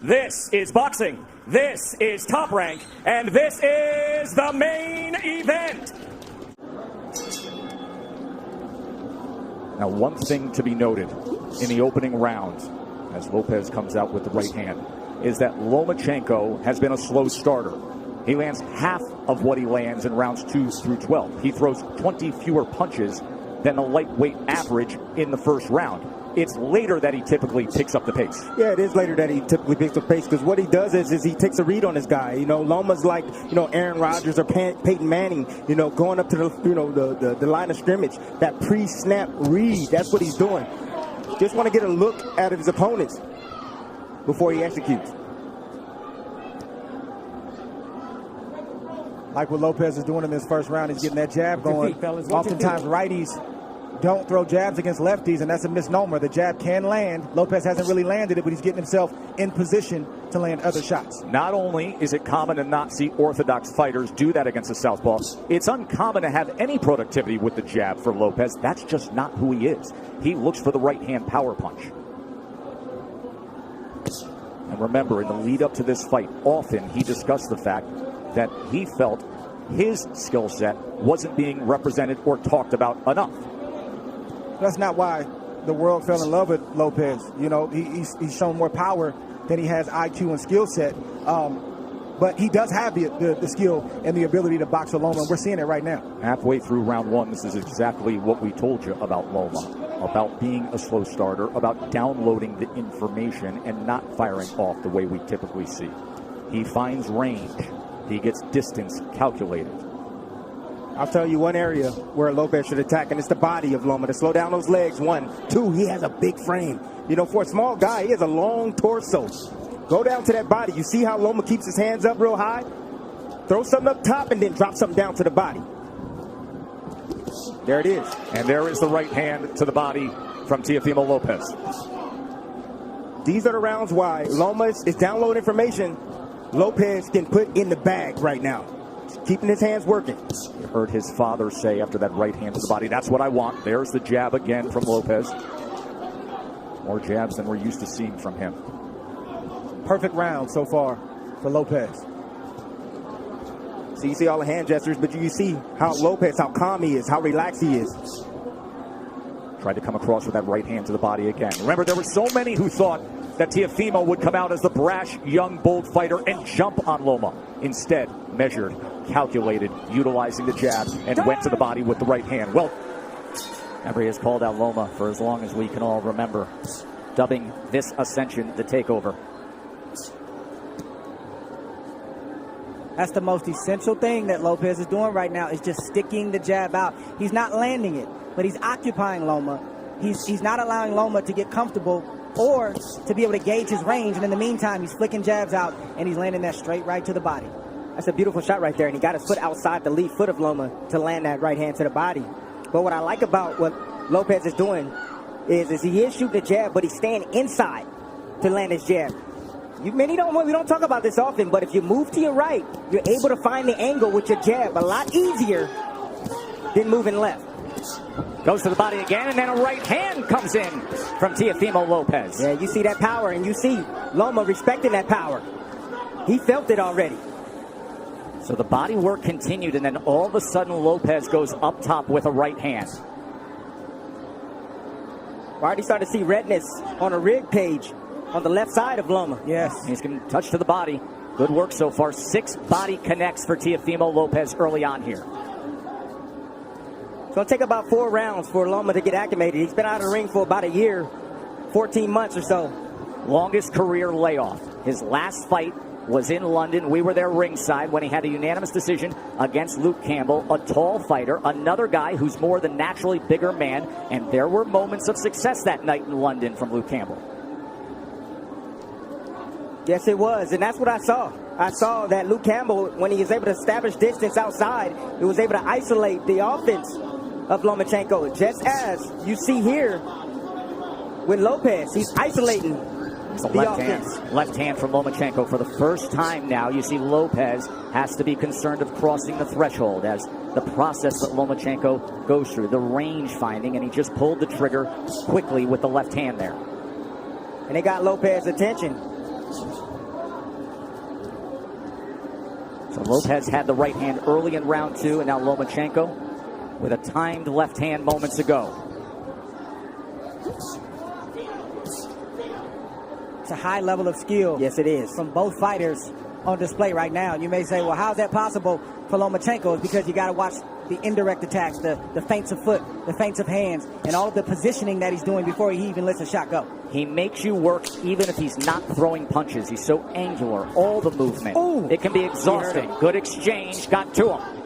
This is boxing. This is Top Rank. And this is the main event. Now, one thing to be noted in the opening round, as Lopez comes out with the right hand, is that Lomachenko has been a slow starter. He lands half of what he lands in rounds 2 through 12. He throws 20 fewer punches than the lightweight average in the first round. It's later that he typically picks up the pace. Yeah, it is later that he typically picks up the pace, because what he does is he takes a read on his guy. You know, Loma's like, Aaron Rodgers or Peyton Manning, going up to the line of scrimmage. That pre-snap read, that's what he's doing. Just want to get a look at his opponents before he executes. Like what Lopez is doing in this first round, he's getting that jab going. Oftentimes righties don't throw jabs against lefties, and that's a misnomer. The jab can land. Lopez hasn't really landed it, but he's getting himself in position to land other shots. Not only is it common to not see orthodox fighters do that against a southpaw, it's uncommon to have any productivity with the jab for Lopez. That's just not who he is. He looks for the right-hand power punch. And remember, in the lead up to this fight, often he discussed the fact that he felt his skill set wasn't being represented or talked about enough. That's not why the world fell in love with Lopez. He's shown more power than he has IQ and skill set. But he does have the skill and the ability to box a Loma, and we're seeing it right now. Halfway through round 1, this is exactly what we told you about Loma, about being a slow starter, about downloading the information and not firing off the way we typically see. He finds range. He gets distance calculated. I'll tell you one area where Lopez should attack, and it's the body of Loma, to slow down those legs. 1, 2, he has a big frame. For a small guy, he has a long torso. Go down to that body. You see how Loma keeps his hands up real high? Throw something up top and then drop something down to the body. There it is. And there is the right hand to the body from Teofimo Lopez. These are the rounds why Loma is downloading information Lopez can put in the bag right now. Keeping his hands working. You heard his father say after that right hand to the body, that's what I want. There's the jab again from Lopez. More jabs than we're used to seeing from him. Perfect round so far for Lopez. So you see all the hand gestures, but you see how Lopez, how calm he is, how relaxed he is. Tried to come across with that right hand to the body again. Remember, there were so many who thought that Teofimo would come out as the brash, young, bold fighter and jump on Loma. Instead, measured, calculated, utilizing the jab, and went to the body with the right hand. Well, Embry has called out Loma for as long as we can all remember, dubbing this ascension the takeover. That's the most essential thing that Lopez is doing right now, is just sticking the jab out. He's not landing it, but he's occupying Loma. He's not allowing Loma to get comfortable or to be able to gauge his range. And in the meantime, he's flicking jabs out, and he's landing that straight right to the body. That's a beautiful shot right there, and he got his foot outside the lead foot of Loma to land that right hand to the body. But what I like about what Lopez is doing is he is shooting the jab, but he's staying inside to land his jab. We don't talk about this often, but if you move to your right, you're able to find the angle with your jab a lot easier than moving left. Goes to the body again, and then a right hand comes in from Teofimo Lopez. Yeah, you see that power, and you see Loma respecting that power. He felt it already. So the body work continued, and then all of a sudden Lopez goes up top with a right hand. Already started to see redness on a rig page on the left side of Loma. Yes. He's going to touch to the body. Good work so far. 6 body connects for Teofimo Lopez early on here. It's going to take about 4 rounds for Loma to get acclimated. He's been out of the ring for about a year, 14 months or so. Longest career layoff. His last fight was in London. We were there ringside when he had a unanimous decision against Luke Campbell, a tall fighter, another guy who's more than naturally bigger man, and there were moments of success that night in London from Luke Campbell. Yes, it was, and that's what I saw. I saw that Luke Campbell, when he was able to establish distance outside, he was able to isolate the offense of Lomachenko, just as you see here with Lopez. He's isolating the left hand from Lomachenko for the first time now. You see Lopez has to be concerned of crossing the threshold as the process that Lomachenko goes through, the range finding, and he just pulled the trigger quickly with the left hand there. And they got Lopez's attention. Lopez had the right hand early in round 2, and now Lomachenko with a timed left hand moments ago. It's a high level of skill. Yes, it is. From both fighters on display right now. You may say, well, how's that possible for Lomachenko? It's because you got to watch the indirect attacks, the feints of foot, the feints of hands, and all of the positioning that he's doing before he even lets a shot go. He makes you work even if he's not throwing punches. He's so angular, all the movement. Ooh. It can be exhausting. Good exchange, got to him.